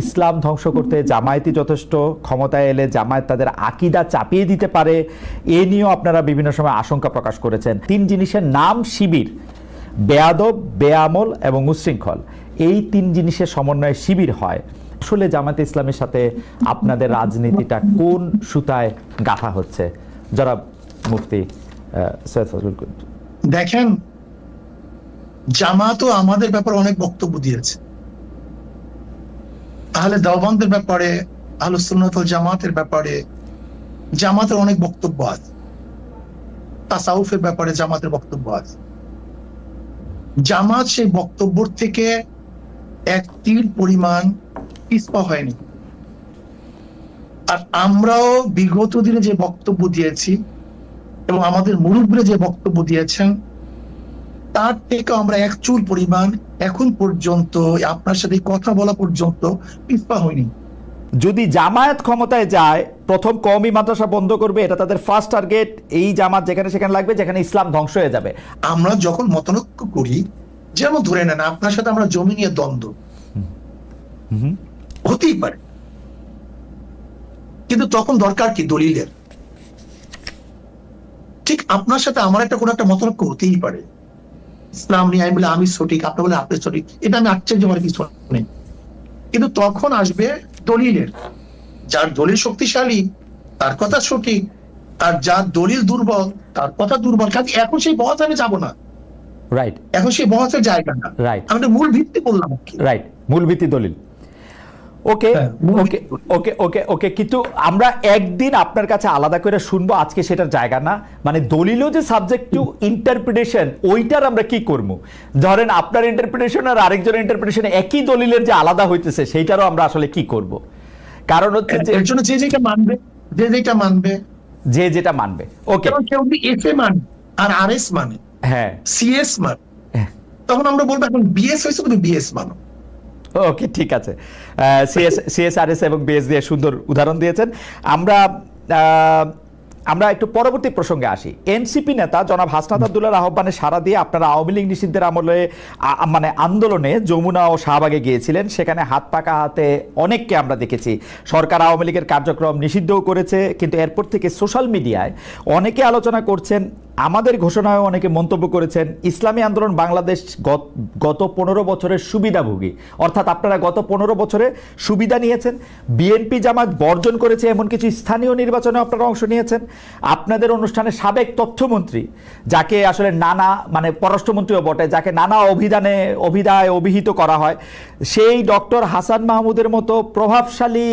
ইসলাম ধ্বংস করতে জামায়াতই যথেষ্ট, ক্ষমতায় এলে জামায়াত তাদের আকীদা চাপিয়ে দিতে পারে, এ নিয়েও আপনারা বিভিন্ন সময় আশঙ্কা প্রকাশ করেছেন। 3 জিনিসের নাম শিবির: বেয়াদব, বেআমল এবং উচ্ছৃঙ্খল। এই 3 জিনিসের সমন্বয়ে শিবির হয়। আসলে জামায়াতে ইসলামের সাথে আপনাদের রাজনীতিটা কোন সুতায় গাঁথা হচ্ছে? জনাব মুফতি সৈয়দ ফজলুল করিম। দেখেন, জামাতও আমাদের ব্যাপারে অনেক বক্তব্য দিয়েছে। আহলে দেওবন্দের ব্যাপারে, আহলুস সুন্নাত ওয়াল জামাতের ব্যাপারে জামাতের অনেক বক্তব্য আছে। তাসাউফের ব্যাপারে জামাতের বক্তব্য আছে। জামাত সেই বক্তব্য থেকে এক তীর পরিমাণ পিছপা হয়নি। আর আমরাও বিগত দিনে যে বক্তব্য দিয়েছি এবং আমাদের মুরব্বীরা যে বক্তব্য দিয়েছেন, তার থেকে আমরা এক চুল পরিমাণ এখন পর্যন্ত আপনার সাথে কথা বলা পর্যন্ত পিছপা হয়নি। যদি জামায়াত ক্ষমতায় যায়, প্রথম কওমি মাদ্রাসা বন্ধ করবে, এটা তাদের ফার্স্ট টার্গেট। এই জামাত যেখানে সেখানে লাগবে, যেখানে ইসলাম ধ্বংস হয়ে যাবে। আমরা যখন মতনৈক্য করি, যেমন ধরে নেন আপনার সাথে আমরা জমি নিয়ে দ্বন্দ্ব হতেই পারে, কিন্তু তখন দরকার কি দলিলের। ঠিক আপনার সাথে আমার কোনো একটা মতনৈক্য হতেই পারে, ইসলাম নিয়ে আমি বলে আমি সঠিক, আপনি বলে আপনি সঠিক, এটা আমি আশ্চর্য হওয়ার কিছু নেই। কিন্তু তখন আসবে দলিলের। যার দলিল শক্তিশালী তার কথা সঠিক, আর যার দলিল দুর্বল তার কথা দুর্বল। কাজে এখন সেই বহস আমি যাবো না। রাইট, এখন সেই বহসের জায়গা না। রাইট, আমি মূল ভিত্তি বললাম। রাইট, মূল ভিত্তি দলিল। ওকে ওকে ওকে ওকে ওকে কিন্তু আমরা একদিন আপনার কাছে আলাদা করে শুনবো, আজকে সেটার জায়গা না। মানে দলিলও যে সাবজেক্ট টু ইন্টারপ্রিটেশন, ওইটার আমরা কি করবো? ধরেন আপনার ইন্টারপ্রিটেশন আর আরেকজনের ইন্টারপ্রিটেশন একই দলিলের যে আলাদা হইতেছে, সেইটারও আমরা আসলে কি করব? কারণ হচ্ছে যে এর জন্য যে যেটা মানবে, যে যেটা মানবে, যে যেটা মানবে। ওকে, কেউ যদি এফ এ মানে আর আর এস মানে, হ্যাঁ, সিএস মানে, তখন আমরা বলবো এখন বিএস হয়েছে তুমি বিএস মানো। ওকে, ঠিক আছে। সিএসআরএস এবং বিএস দিয়ে সুন্দর উদাহরণ দিয়েছেন। আমরা একটু পরবর্তী প্রসঙ্গে আসি। এনসিপি নেতা জনাব হাসনাত আব্দুল্লাহর আহ্বানে সাড়া দিয়ে আপনারা আওয়ামী লীগ নিষিদ্ধের আমলে মানে আন্দোলনে যমুনা ও শাহবাগে গিয়েছিলেন। সেখানে হাত পাকা হাতে অনেককে আমরা দেখেছি। সরকার আওয়ামী লীগের কার্যক্রম নিষিদ্ধও করেছে, কিন্তু এরপর থেকে সোশ্যাল মিডিয়ায় অনেকে আলোচনা করছেন, আমাদের ঘোষণায় অনেকে মন্তব্য করেছেন, ইসলামী আন্দোলন বাংলাদেশ গত 15 বছরের সুবিধাভোগী, অর্থাৎ আপনারা গত 15 বছরে সুবিধা নিয়েছেন। বিএনপি জামাত বর্জন করেছে এমন কিছু স্থানীয় নির্বাচনে আপনারা অংশ নিয়েছেন। আপনাদের অনুষ্ঠানে সাবেক তথ্যমন্ত্রী, যাকে আসলে নানা মানে পররাষ্ট্রমন্ত্রীও বটে, যাকে নানা অভিধায় অভিহিত করা হয়, সেই ডক্টর হাসান মাহমুদের মতো প্রভাবশালী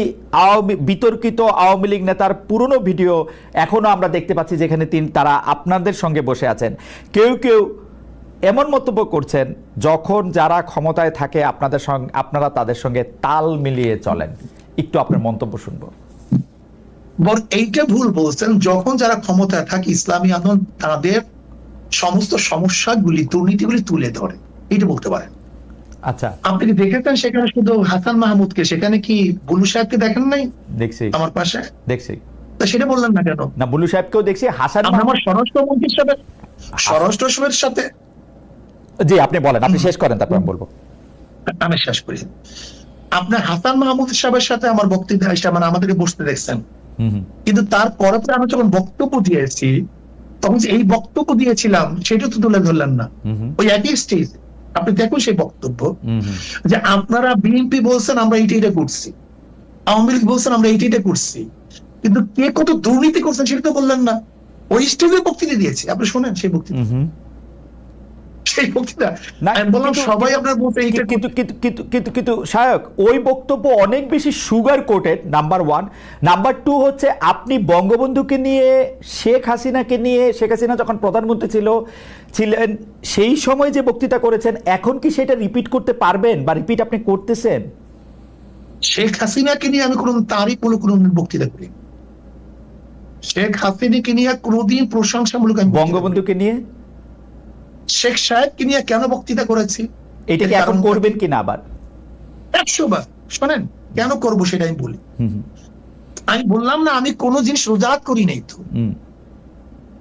বিতর্কিত আওয়ামী লীগ নেতার পুরনো ভিডিও এখনো আমরা দেখতে পাচ্ছি, যেখানে তারা আপনাদের সঙ্গে বসে আছেন। কেউ কেউ এমন মন্তব্য করছেন, যখন যারা ক্ষমতায় থাকে আপনারা তাদের সঙ্গে তাল মিলিয়ে চলেন। একটু আপনার মন্তব্য শুনবো। এইটা ভুল বলছেন। যখন যারা ক্ষমতায় থাকে, ইসলামী আন্দোলন তাদের সমস্ত সমস্যাগুলি, দুর্নীতিগুলি তুলে ধরে, এটা বলতে পারেন। আচ্ছা, আপনি কি দেখেছেন সেখানে শুধু হাসান মাহমুদকে, সেখানে কি বুলু সাহেবকে দেখেন নাই? দেখছি, আমার পাশে দেখছি। সেটা বললেন না কেন? না, বুলু সাহেবকেও দেখছি। হাসান আমার স্বরাষ্ট্রমন্ত্রীর সাথে, স্বরাষ্ট্রের সাথে। জি, আপনি বলেন, আপনি শেষ করেন, তারপর আমি বলবো। আমি শেষ করি। আপনার হাসান মাহমুদ সাহেবের সাথে আমার বক্তব্য মানে আমাদেরকে বসতে দেখছেন, কিন্তু তারপরে আমি যখন বক্তব্য দিয়েছি, তখন যে এই বক্তব্য দিয়েছিলাম সেটা তো তুলে ধরলেন না। ওই একই স্টেজ আপনি দেখুন সেই বক্তব্য, যে আপনারা বিএনপি বলছেন আমরা এইটা করছি, আওয়ামী লীগ বলছেন আমরা এইটা করছি, কিন্তু কে কত দুর্নীতি করছেন সেটা তো বললেন না। ওই স্টেজে বক্তৃতা দিয়েছি, আপনি শোনেন সেই বক্তৃতা। কিন্তু শায়ক, ওই বক্তব্য অনেক বেশি সুগার কোটেড, নাম্বার 1। নাম্বার 2 হচ্ছে, আপনি বঙ্গবন্ধুকে নিয়ে, শেখ হাসিনা যখন প্রধানমন্ত্রী ছিলেন সেই সময় যে বক্তৃতা করেছেন, এখন কি সেটা রিপিট করতে পারবেন, বা রিপিট আপনি করতেছেন? শেখ হাসিনাকে নিয়ে আমি তারই কোনো বক্তৃতা করি। শেখ হাসিনাকে নিয়ে কোনোদিন প্রশংসামূলক। বঙ্গবন্ধুকে নিয়ে, শেখ সাহেবকে নিয়ে কেন বক্তৃতা করেছি, এটাকে এখন করবেন কিনা আবার? 100 বার শোনেন, কেন করব সেটা আমি বলি। আমি বললাম না আমি কোনো জিনিস রোজাত করি নাই, তো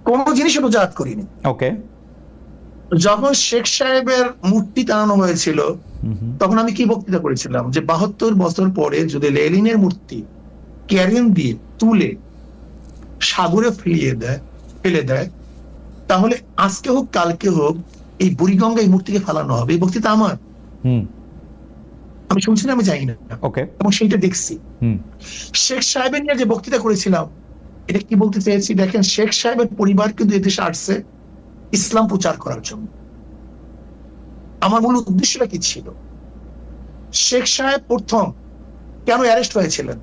কোনো জিনিস রোজাত করিনি। ওকে, যখন শেখ সাহেবের মূর্তি টানানো হয়েছিল তখন আমি কি বক্তৃতা করেছিলাম যে 72 বছর পরে যদি লেনিনের মূর্তি ক্যারেন দিয়ে তুলে সাগরে ফেলে দেয় তাহলে আজকে হোক কালকে হোক এই বুড়িগঙ্গা এই মূর্তিকে ফেলানো হবে। এই বক্তৃতা আমার, আমি শুনছি না, আমি জানি না, এবং সেইটা দেখছি। শেখ সাহেবের নিয়ে যে বক্তৃতা করেছিলাম এটা কি বলতে চেয়েছি দেখেন, শেখ সাহেবের পরিবার কিন্তু এদেশে আসছে ইসলাম প্রচার করার জন্য। আমার মূল উদ্দেশ্যটা কি ছিল? শেখ সাহেব প্রথম কেন অ্যারেস্ট হয়েছিলেন?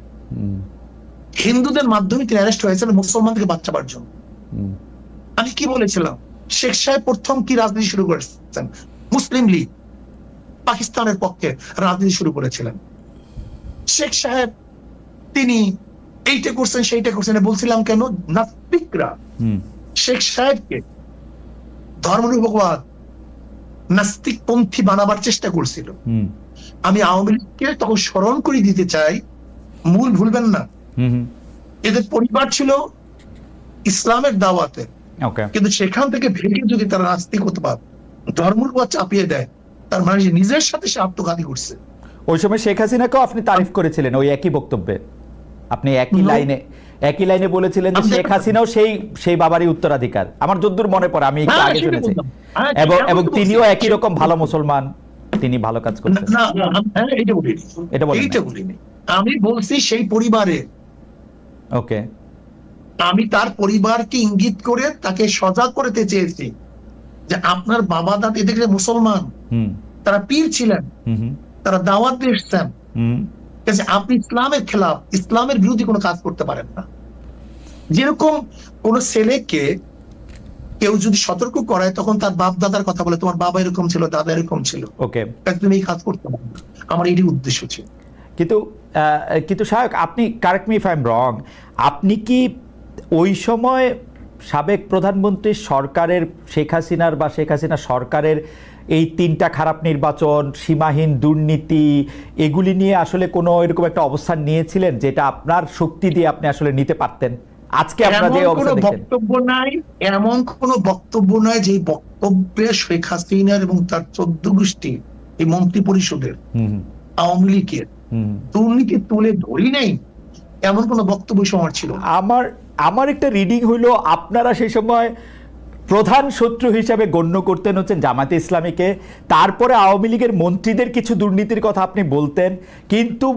হিন্দুদের মাধ্যমে তিনি অ্যারেস্ট হয়েছিলেন মুসলমানদেরকে বাঁচাবার জন্য। আমি কি বলেছিলাম? শেখ সাহেব প্রথম কি রাজনীতি শুরু করেছেন? মুসলিম লীগ, পাকিস্তানের পক্ষে রাজনীতি শুরু করেছিলেন। শেখ সাহেব তিনি এইটা করছেন সেইটা করছেন বলছিলাম কেন? নাস্তিকরা শেখ সাহেবকে ধর্মনিরপেক্ষবাদ নাস্তিক পন্থী বানাবার চেষ্টা করছিল। আমি আওয়ামী লীগকে তখন স্মরণ করে দিতে চাই, মূল ভুলবেন না, এদের পরিবার ছিল ইসলামের দাওয়াতে, কিন্তু সেখান থেকে ভেঙে যদি তারা নাস্তিকতাবাদ ধর্মনিরপেক্ষবাদ চাপিয়ে দেয় তার মানে নিজের সাথে সে আত্মঘাতী করছে। ওই সময় শেখ হাসিনাকেও আপনি তারিফ করেছিলেন ওই একই বক্তব্যে, আপনি একই লাইনে বলেছিলেন যে শেখ হাসিনাও সেই বাবারই উত্তরাধিকার। আমার যদ্দূর মনে পড়ে, আমি একটু আগে শুনেছি, এবং তিনিও একই রকম ভালো মুসলমান, তিনি ভালো কাজ করছেন। এটা বলিনি, আমি বলছি সেই পরিবারে, ওকে, আমি তার পরিবারকে ইঙ্গিত করে তাকে সজাগ করতে চেয়েছি যে আপনার বাবা দাদা এদিকে মুসলমান, তারা পীর ছিলেন, তারা দাওয়াত দিয়ে এসছেন, আপনি ইসলামের খেলাফ, ইসলামের বিরোধী কোনো কাজ করতে পারেন না। যেরকম কোন ছেলেকে কেউ যদি সতর্ক করায় তখন তার বাপ দাদার কথা বলে, তোমার বাবা এরকম ছিল, দাদা এরকম ছিল, ওকে, তুমি এই কাজ করতে পারো না। আমার এটি উদ্দেশ্য ছিল। কিন্তু সাহেব, আপনি correct me if I am রং, আপনি কি ওই সময় সাবেক প্রধানমন্ত্রী সরকারের শেখ হাসিনার বা শেখ হাসিনা সরকারের এই 3টা খারাপ নির্বাচন, সীমাহীন দুর্নীতি, এগুলি নিয়ে আসলে কোনো এরকম একটা অবস্থান নিয়েছিলেন যেটা আপনার শক্তি দিয়ে আপনি আসলে নিতে পারতেন? আজকে আপনারা যে অবস্থা দেখছেন, বক্তব্য নাই, এমন কোন বক্তব্য নাই যে বক্তব্যে শেখ হাসিনার এবং তার 14 গোষ্ঠী এই মন্ত্রী পরিষদের আওয়ামী লীগের দুর্নীতি তুলে ধরি নাই, এমন কোন বক্তব্য সময় ছিল। আমার একটা রিডিং হইলো আপনারা সেই সময় প্রধান শত্রু হিসাবে গণ্য করতেন হচ্ছেন জামায়াতে ইসলামীকে, তারপরে আওয়ামী লীগের মন্ত্রীদের কিছু দুর্নীতির কথা আপনি বলতেন, কিন্তু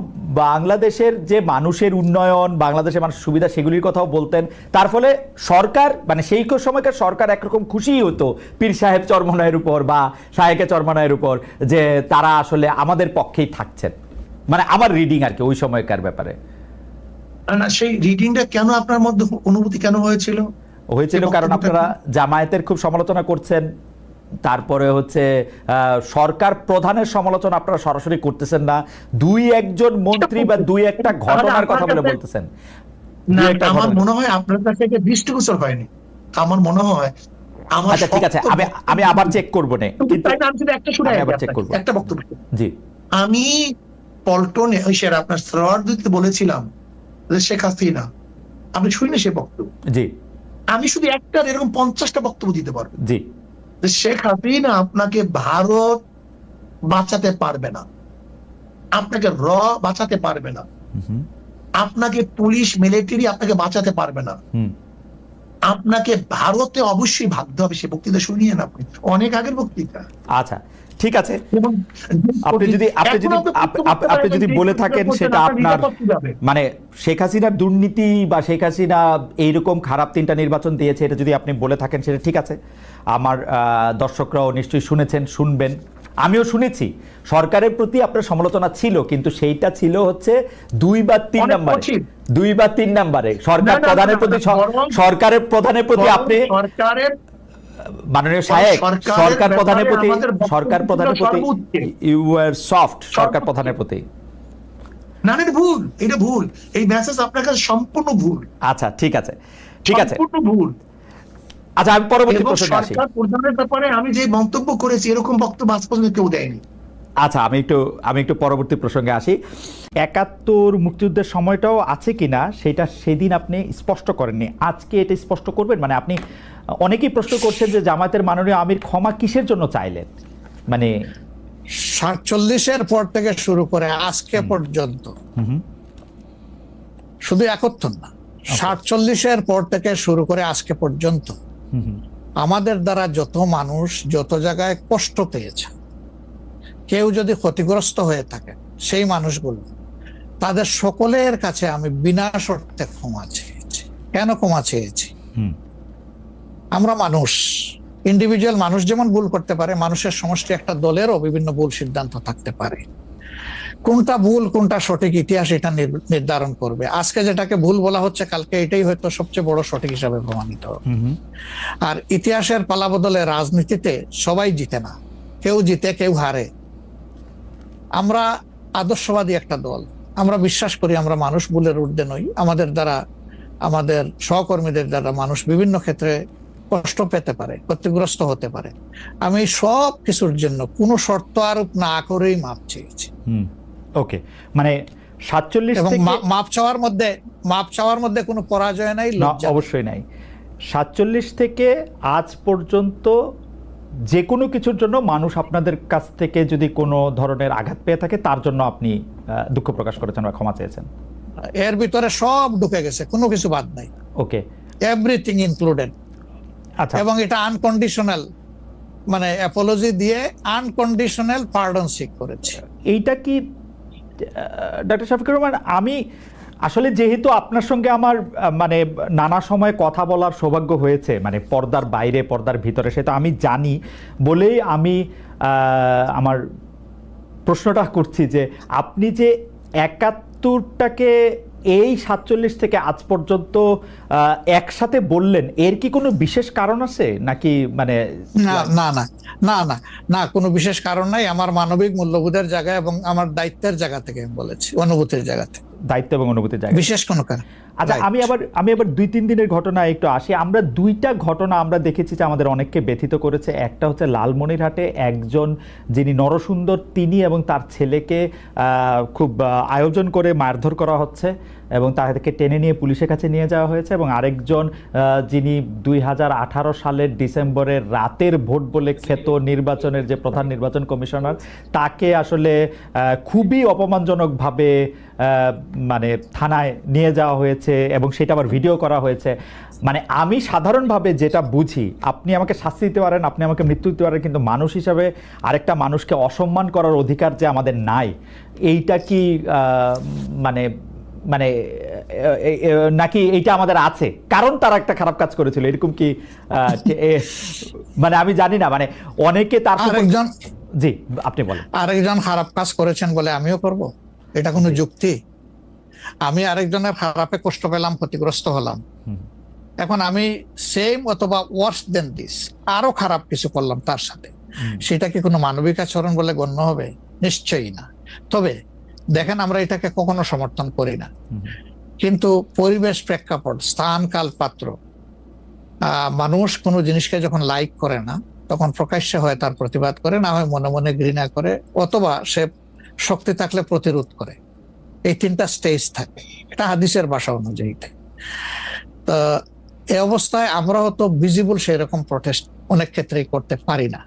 বাংলাদেশের যে মানুষের উন্নয়ন, বাংলাদেশের মানুষের সুবিধা, সেগুলির কথাও বলতেন। তার ফলে সরকার, মানে সেই সময়কার সরকার একরকম খুশিই হতো পীর সাহেব চরমনায়ের উপর বা শাহেকে চরমনায়ের উপর, যে তারা আসলে আমাদের পক্ষেই থাকছেন। মানে আমার রিডিং আর কি ওই সময়কার ব্যাপারে। না, সেই রিডিংটা কেন আপনার মধ্যে অনুভূতি কেন হয়েছিল? কারণ আপনারা জামায়াতের খুব সমালোচনা করছেন, তারপরে হচ্ছে সরকার প্রধানের সমালোচনা আপনারা সরাসরি করতেছেন না, 2-1 মন্ত্রী বা 2-1টা ঘটনার কথা বলে বলতেছেন। আমার মনে হয় আপনার কাছে এটা দৃষ্টিগোচর হয়নি, আমার মনে হয়। আচ্ছা ঠিক আছে, আমি আবার চেক করবো না, কিন্তু একটা বক্তব্য, জি, আমি পল্টনে ওই স্যার আপনার শ্রোয়ার দিতে বলেছিলাম যে শেখ হাসিনা, আপনি শুনে সে বক্তব্য, জি, আমি শুধু একটা এরকম 50টা বক্তব্য দিতে পারবো, জি, যে শেখ হাসিনা আপনাকে ভারত বাঁচাতে পারবে না, আপনাকে বাঁচাতে পারবে না, আপনাকে পুলিশ মিলিটারি আপনাকে বাঁচাতে পারবে না, আপনাকে ভারতে অবশ্যই ভাবতে হবে। সে বক্তৃতা শুনিয়েন আপনি, অনেক আগের বক্তৃতা। আচ্ছা ঠিক আছে, আপনি যদি বলে থাকেন সেটা আপনার, মানে শেখ হাসিনার দুর্নীতি বা শেখ হাসিনা এইরকম খারাপ 3টা নির্বাচন দিয়েছে, এটা যদি আপনি বলে থাকেন সেটা ঠিক আছে। আমার দর্শকরাও নিশ্চয়ই শুনেছেন, শুনবেন, আমিও শুনেছি সরকারের প্রতি আপনার সমালোচনা ছিল, কিন্তু সেইটা ছিল হচ্ছে 2 বা 3 নাম্বারে সরকার প্রধানের প্রতি, সরকারের প্রধানের প্রতি আপনি মাননীয় সাহেব, সরকার প্রধানের প্রতি ইউ ওয়্যার সফট, সরকার প্রধানের প্রতি। না, ভুল, এটা ভুল, এই মেসেজ আপনার কাছে সম্পূর্ণ ভুল। আচ্ছা ঠিক আছে, সম্পূর্ণ ভুল। আচ্ছা, আমি পরবর্তী প্রশ্নে আসি। সরকার প্রধানের ব্যাপারে আমি যে মন্তব্য করেছি এরকম বক্তব্য আজ পর্যন্ত কেউ দেয়নি। আচ্ছা, আমি একটু পরবর্তী প্রসঙ্গে আসি। ৭১ মুক্তিযুদ্ধের সময়টাও আছে কিনা সেটা সেদিন আপনি স্পষ্ট করেননি, আজকে এটা স্পষ্ট করবেন? মানে আপনি, অনেকেই প্রশ্ন করছেন যে জামায়াতের মাননীয় আমির ক্ষমা কিসের জন্য চাইলেন, মানে ৪৭-এর পর থেকে শুরু করে আজকে পর্যন্ত, শুধু ৭১ না, ৪৭-এর পর থেকে শুরু করে আজকে পর্যন্ত আমাদের দ্বারা যত মানুষ যত জায়গায় কষ্ট পেয়েছে, কেউ যদি ক্ষতিগ্রস্ত হয়ে থাকে, সেই মানুষগুলো, তাদের সকলের কাছে আমি বিনা শর্তে ক্ষমা চেয়েছি। কেন ক্ষমা চেয়েছি? আমরা মানুষ, ইন্ডিভিজুয়াল মানুষ যেমন ভুল করতে পারে, মানুষের সমষ্টি একটা দলেরও বিভিন্ন ভুল সিদ্ধান্ত থাকতে পারে। কোনটা ভুল কোনটা সঠিক ইতিহাস এটা নির্ধারণ করবে। আজকে যেটাকে ভুল বলা হচ্ছে, কালকে এটাই হয়তো সবচেয়ে বড় সঠিক হিসাবে প্রমাণিত হবে। আর ইতিহাসের পালাবদলে রাজনীতিতে সবাই জিতে না, কেউ জিতে কেউ হারে। আমরা আদর্শবাদী একটা দল, আমরা বিশ্বাস করি আমরা মানুষ, ভুলের ঊর্ধ্বে নই। আমাদের দ্বারা, আমাদের সহকর্মীদের দ্বারা মানুষ বিভিন্ন ক্ষেত্রে কষ্ট পেতে পারে, ক্ষতিগ্রস্ত হতে পারে। আমি সব কিছুর জন্য কোনো শর্ত আরোপ না করেই মাপ চেয়েছি। ওকে, মানে ৪৭ এবং থেকে মাপ চাওয়ার মধ্যে কোনো পরাজয় নাই, লজ্জা অবশ্যই নাই। ৪৭ থেকে আজ পর্যন্ত যে কোনো কিছুর জন্য মানুষ আপনাদের কাছ থেকে যদি কোনো ধরনের আঘাত পেয়ে থাকে, তার জন্য আপনি দুঃখ প্রকাশ করেছেন বা ক্ষমা চেয়েছেন। এর ভিতরে সব ঢুকে গেছে, কোনো কিছু বাদ নাই। ওকে, এভরিথিং ইনক্লুডেড। আচ্ছা, এবং এটা আনকন্ডিশনাল, মানে অ্যাপোলজি দিয়ে আনকন্ডিশনাল পার্ডন সিক করেছে। এইটা কি ডক্টর শফিকুর রহমান, আমি আসলে যেহেতু আপনার সঙ্গে আমার মানে নানা সময় কথা বলার সৌভাগ্য হয়েছে, মানে পর্দার বাইরে পর্দার ভিতরে, সেটা আমি জানি বলেই আমি আমার প্রশ্নটা করছি যে আপনি যে ৭১টাকে এই ৪৭ থেকে আজ পর্যন্ত একসাথে বললেন, এর কি কোনো বিশেষ কারণ আছে নাকি? মানে না না না না না না, কোনো বিশেষ কারণ নাই। আমার মানবিক মূল্যবোধের জায়গা এবং আমার দায়িত্বের জায়গা থেকে বলেছি, অনুভূতির জায়গা থেকে, দায়িত্ব এবং অনুভূতির জায়গা, বিশেষ কোনো কারণ। আচ্ছা, আমি আবার ২-৩ দিনের ঘটনা একটু আসি। আমরা দুইটা ঘটনা আমরা দেখেছি যে আমাদের অনেককে ব্যথিত করেছে। একটা হচ্ছে লালমনিরহাটে একজন যিনি নরসুন্দর, তিনি এবং তার ছেলেকে খুব আয়োজন করে মারধর করা হচ্ছে এবং তাদেরকে টেনে নিয়ে পুলিশের কাছে নিয়ে যাওয়া হয়েছে। এবং আরেকজন যিনি ২০১৮ সালের ডিসেম্বরের রাতের ভোট বলে খ্যাত নির্বাচনের যে প্রধান নির্বাচন কমিশনার, তাকে আসলে খুবই অপমানজনকভাবে মানে থানায় নিয়ে যাওয়া হয়েছে এবং সেটা আবার ভিডিও করা হয়েছে। মানে আমি সাধারণভাবে যেটা বুঝি, আপনি আমাকে শাস্তি দিতে পারেন, আপনি আমাকে মৃত্যু দিতে পারেন, কিন্তু মানুষ হিসাবে আরেকটা মানুষকে অসম্মান করার অধিকার যে আমাদের নাই, এইটা কি মানে মানে নাকি এইটা আমাদের আছে কারণ তারা একটা খারাপ কাজ করেছিল, এরকম কি? মানে আমি জানি না, মানে অনেকে তার আরেকজন, জি আপনি বলেন। আরেকজন খারাপ কাজ করেছেন বলে আমিও করব? এটা কোনো যুক্তি? আমি আরেকজনের খারাপে কষ্ট পেলাম, ক্ষতিগ্রস্ত হলাম, এখন আমি সেম অথবা ওয়ার্স দেন দিস আরো খারাপ কিছু করলাম তার সাথে, সেটা কি কোনো মানবিক আচরণ বলে গণ্য হবে? নিশ্চয়ই না। তবে দেখেন, আমরা এটাকে কখনো সমর্থন করি না, কিন্তু পরিবেশ, প্রেক্ষাপট, স্থান, কাল, পাত্র, মানুষ কোনো জিনিসকে যখন লাইক করে না, তখন প্রকাশ্যে হয় তার প্রতিবাদ করে, না হয় মনে মনে ঘৃণা করে, অথবা সে শক্তি থাকলে প্রতিরোধ করে। এই তিনটা স্টেজ থাকে, এটা হাদিসের ভাষা অনুযায়ী। তো এই অবস্থায় আমরা হয়তো ভিজিবল সেই রকম প্রটেস্ট অনেক ক্ষেত্রেই করতে পারি না,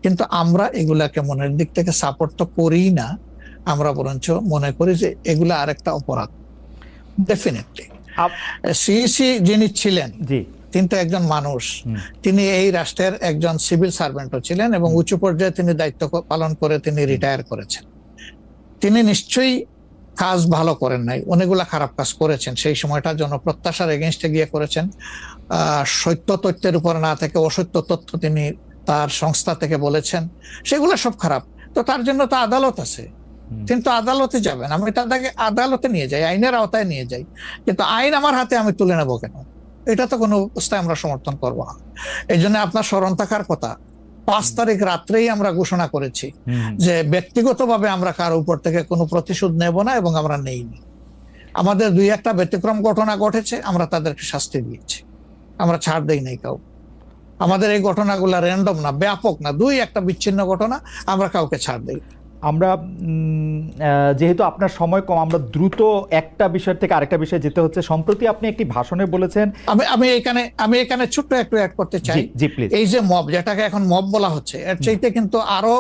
কিন্তু আমরা এগুলাকে মনের দিক থেকে সাপোর্ট তো করি না, আমরা বরঞ্চ মনে করি যে এগুলা আরেকটা অপরাধ। ডেফিনেটলি সিইসি যিনি ছিলেন, তিনি তো একজন মানুষ, তিনি এই রাষ্ট্রের একজন সিভিল সার্ভেন্টও ছিলেন এবং উঁচু পর্যায়ে তিনি দায়িত্ব পালন করে তিনি রিটায়ার করেছেন। তিনি নিশ্চয়ই কাজ ভালো করেন নাই, অনেকগুলা খারাপ কাজ করেছেন। সেই সময়টা জনপ্রত্যাশার এগেইনস্টে গিয়ে করেছেন, সত্য তথ্যের উপর না থেকে অসত্য তথ্য তিনি তার সংস্থা থেকে বলেছেন, সেগুলো সব খারাপ। তো তার জন্য তো আদালত আছে, তিনি তো আদালতে যাবেন, আমি তাদেরকে আদালতে নিয়ে যাই, আইনের আওতায় নিয়ে যাই, কিন্তু আইন আমার হাতে আমি তুলে নেবো কেন? এটা তো কোনো অবস্থায় আমরা সমর্থন করবো না। এই জন্য আপনার স্মরণ থাকার কথা, ৫ তারিখ রাত্রেই আমরা ঘোষণা করেছি যে ব্যক্তিগতভাবে আমরা কারো উপর থেকে কোনো প্রতিশোধ নেব না এবং আমরা নেইনি। আমাদের ২-১টা ব্যতিক্রম ঘটনা ঘটেছে, আমরা তাদেরকে শাস্তি দিয়েছি, আমরা ছাড় দেই নাই কাউ। আমাদের এই ঘটনাগুলো র্যান্ডম না, ব্যাপক না, ২-১টা বিচ্ছিন্ন ঘটনা, আমরা কাউকে ছাড় দেই। আমরা যেহেতু আপনার সময় কম, আমরা দ্রুত একটা বিষয় থেকে আরেকটা বিষয়ে যেতে হচ্ছে। সম্প্রতি আপনি একটি ভাষণে বলেছেন, আমি এখানে ছোট্ট একটু অ্যাড করতে চাই। জি প্লিজ। এই যে মব, যেটাকে এখন মব বলা হচ্ছে, এর চাইতে কিন্তু আরো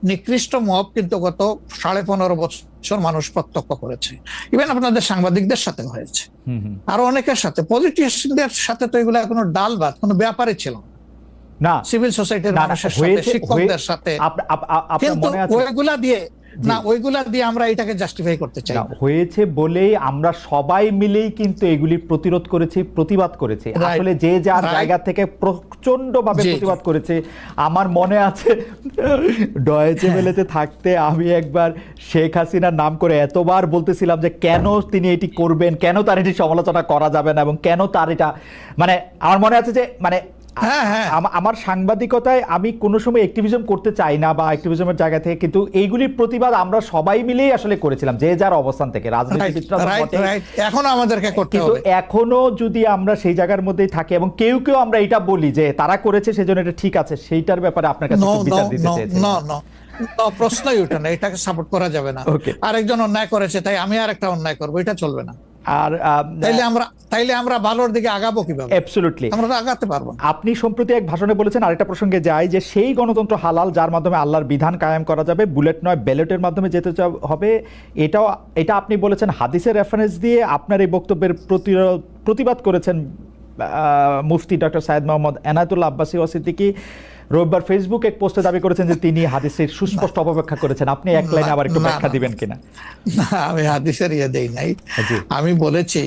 নিকৃষ্ট মব কিন্তু গত 15.5 বছর মানুষ প্রত্যক্ষ করেছে। ইভেন আপনাদের সাংবাদিকদের সাথে হয়েছে, আরো অনেকের সাথে, পলিটিশিয়ানদের সাথে তো এগুলো কোনো ডাল ভাত, কোনো ব্যাপারই ছিল না, সিভিল সোসাইটির মানুষের সাথে, শিক্ষকদের সাথে। কিন্তু ওইগুলা দিয়ে আমরা এটাকে জাস্টিফাই করতে চাই। হয়েছে বলেই আমরা সবাই মিলেই কিন্তু এগুলি প্রতিরোধ করেছি, প্রতিবাদ করেছি। আসলে যে যার জায়গা থেকে প্রচন্ড ভাবে প্রতিবাদ করেছে। আমার মনে আছে ডয়েচে ভেলেতে থাকতে আমি একবার শেখ হাসিনার নাম করে এতবার বলতেছিলাম যে কেন তিনি এটি করবেন, কেন তার এটি সমালোচনা করা যাবে না, এবং কেন তার এটা, মানে আমার মনে আছে যে মানে আমার সাংবাদিকতায় আমি কোনো সময় অ্যাক্টিভিজম করতে চাই না বা অ্যাক্টিভিজমের জায়গা থেকে, কিন্তু এইগুলির প্রতিবাদ আমরা সবাই মিলেই আসলে করেছিলাম, যে যার অবস্থান থেকে। রাজনীতিবিদরা এখনো আমাদেরকে করতে হবে, এখনো যদি আমরা সেই জায়গার মধ্যেই থাকি এবং কেউ আমরা এটা বলি যে তারা করেছে সেজন্য এটা ঠিক আছে, সেইটার ব্যাপারে আপনার কাছে বিচার দিতে চাইছি। প্রশ্নই ওঠে না, এটাকে সাপোর্ট করা যাবে না। আরেকজন অন্যায় করেছে তাই আমি আরেকটা অন্যায় করবো, এটা চলবে না। আর তাইলে আমরা ভালোর দিকে আগাবো কিভাবে? অ্যাবসলিউটলি আমরা তো আগাতে পারবো। আপনি সম্প্রতি এক ভাষণে বলেছেন, আরেকটা প্রসঙ্গে যাই, যে সেই গণতন্ত্র হালাল যার মাধ্যমে আল্লাহর বিধান কায়েম করা যাবে, বুলেট নয় ব্যালটের মাধ্যমে যেতে হবে। এটা আপনি বলেছেন হাদিসের রেফারেন্স দিয়ে। আপনার এই বক্তব্যের প্রতিবাদ করেছেন মুফতি ডক্টর সাইয়েদ মোহাম্মদ এনায়েতুল্লাহ আব্বাসী ওয়াসিদ্দিকী। রোববার ফেসবুক এক পোস্টে দাবি করেছেন যে তিনি হাদিসের সুস্পষ্ট অপব্যাখ্যা করেছেন। আপনি এক লাইনে আবার একটু ব্যাখ্যা দিবেন কিনা? আমি হাদিসের দেই নাই। আমি বলেছি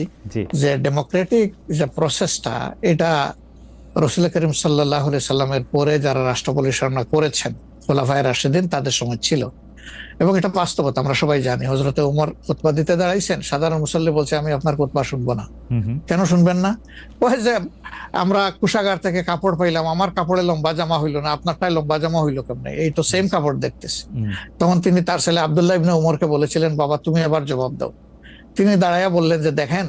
যে ডেমোক্রেটিক যে প্রসেসটা, এটা রাসূল করিম সাল্লাল্লাহু আলাইহি সাল্লামের পরে যারা রাষ্ট্র পরিচালনা করেছেন খোলাফায়ে রাশিদিন, তাদের সময় ছিল, এবং এটা বাস্তবতা আমরা সবাই জানি। হযরতে ওমর খুতবা দিতে দাঁড়াইছেন, সাধারণ মুসল্লি বলছে আমি আপনার খুতবা শুনবো না। কেন শুনবেন না? ওই যে আমরা কুশাগার থেকে কাপড় পাইলাম, আমার কাপড়ে লম্বা জামা হইলো না, আপনারটাই লম্বা জামা হইলো কেমনে? এই তো সেম কাপড় দেখতেছি। তখন তিনি তার ছেলে আব্দুল্লাহ ইবনে ওমরকে বলেছিলেন, বাবা তুমি এবার জবাব দাও। তিনি দাঁড়াইয়া বললেন যে দেখেন,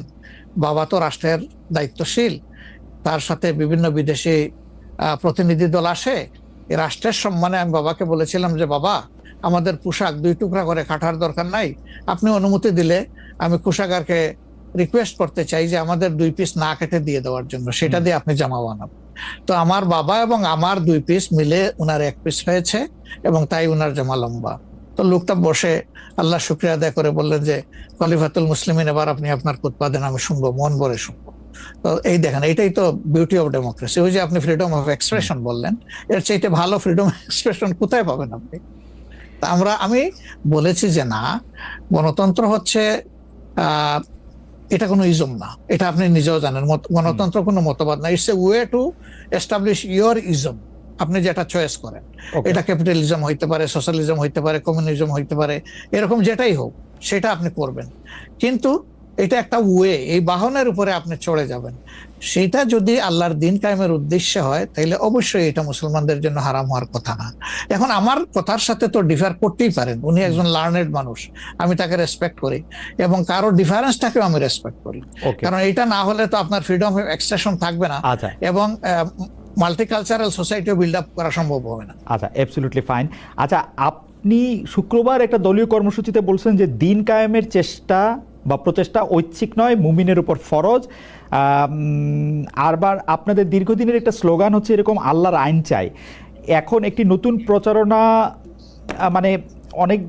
বাবা তো রাষ্ট্রের দায়িত্বশীল, তার সাথে বিভিন্ন বিদেশি প্রতিনিধি দল আসে, এই রাষ্ট্রের সম্মানে আমি বাবাকে বলেছিলাম যে বাবা আমাদের পোশাক 2 টুকরা করে কাটার দরকার নাই, আপনি অনুমতি দিলে আমি কুশাগারকে রিকোয়েস্ট করতে চাই যে আমাদের 2 পিস না কেটে দিয়ে দেওয়ার জন্য, সেটা দিয়ে আপনি জামা বানাবেন। তো আমার বাবা এবং আমার 2 পিস মিলে উনার 1 পিস হয়েছে, এবং তাই উনার জামা লম্বা। তো লোকটা বসে আল্লাহ শুকরিয়া আদায় করে বললেন যে খলিফাতুল মুসলিমিন, এবার আপনি আপনার খুতবা দেন, আমি শুনবো, মন ভরে শুনবো। তো এই দেখেন, এটাই তো বিউটি অফ ডেমোক্রেসি। ওই যে আপনি ফ্রিডম অফ এক্সপ্রেশন বললেন, এর চাইতে ভালো ফ্রিডম অফ এক্সপ্রেশন কোথায় পাবেন আপনি? আমি বলেছি যে না, গণতন্ত্র হচ্ছে এটা কোনো ইজম না, এটা আপনি নিজেও জানেন। গণতন্ত্র কোনো মতবাদ না, it's a way to establish your ism. আপনি যেটা চয়েস করেন, এটা ক্যাপিটালিজম হইতে পারে, সোশ্যালিজম হইতে পারে, কমিউনিজম হইতে পারে, এরকম যেটাই হোক সেটা আপনি করবেন। কিন্তু এটা একটা ওয়ে, এই বাহনের উপরে আপনি চড়ে যাবেন। সেটা যদি আল্লাহর দিন কায়েমের উদ্দেশ্যে হয়, তাহলে অবশ্যই এটা মুসলমানদের জন্য হারাম হওয়ার কথা না। এখন আমার কথার সাথে তো ডিফার করতেই পারেন, উনি একজন লার্নেড মানুষ, আমি তাকে রেসপেক্ট করি, এবং কারো ডিফারেন্সটাকেও আমি রেসপেক্ট করি, কারণ এটা না হলে তো আপনার ফ্রিডম অফ এক্সপ্রেশন থাকবে না, এবং মাল্টিকালচারাল সোসাইটিও বিল্ড আপ করা সম্ভব হবে না। আচ্ছা, অ্যাবসলিউটলি ফাইন। আচ্ছা, আপনি শুক্রবার একটা দলীয় কর্মসূচিতে বলছেন যে দিন কায়েমের চেষ্টা বা প্রচেষ্টা ঐচ্ছিক নয়, মুমিনের উপর ফরজ। আরবার আপনাদের দীর্ঘদিনের একটা স্লোগান হচ্ছে এরকম, আল্লাহর আইন চাই। এখন একটি নতুন প্রচারণা, মানে অনেক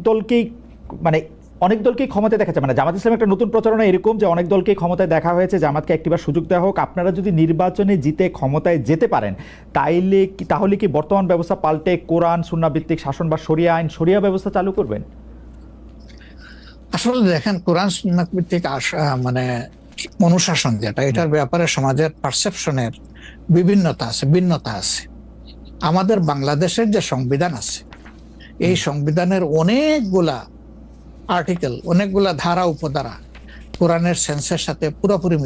দলকেই ক্ষমতায় দেখা যায়, মানে জামাত ইসলাম একটা নতুন প্রচারণা এরকম যে অনেক দলকেই ক্ষমতায় দেখা হয়েছে, জামাতকে একটিবার সুযোগ দেওয়া হোক। আপনারা যদি নির্বাচনে জিতে ক্ষমতায় যেতে পারেন, তাহলে কি বর্তমান ব্যবস্থা পাল্টে কোরআন সুন্নাহ ভিত্তিক শাসন বা শরিয়া ব্যবস্থা চালু করবেন? আসলে দেখেন, কোরআন সুন্নাহ ভিত্তিক মানে অনুশাসন যেটা, এটার ব্যাপারে সমাজের পারসেপশনের ভিন্নতা আছে। আমাদের বাংলাদেশের যে সংবিধান আছে, এই সংবিধানের অনেকগুলা আর্টিকেল, অনেকগুলা ধারা উপধারা কোরআনের সেন্সের সাথে পুরোপুরি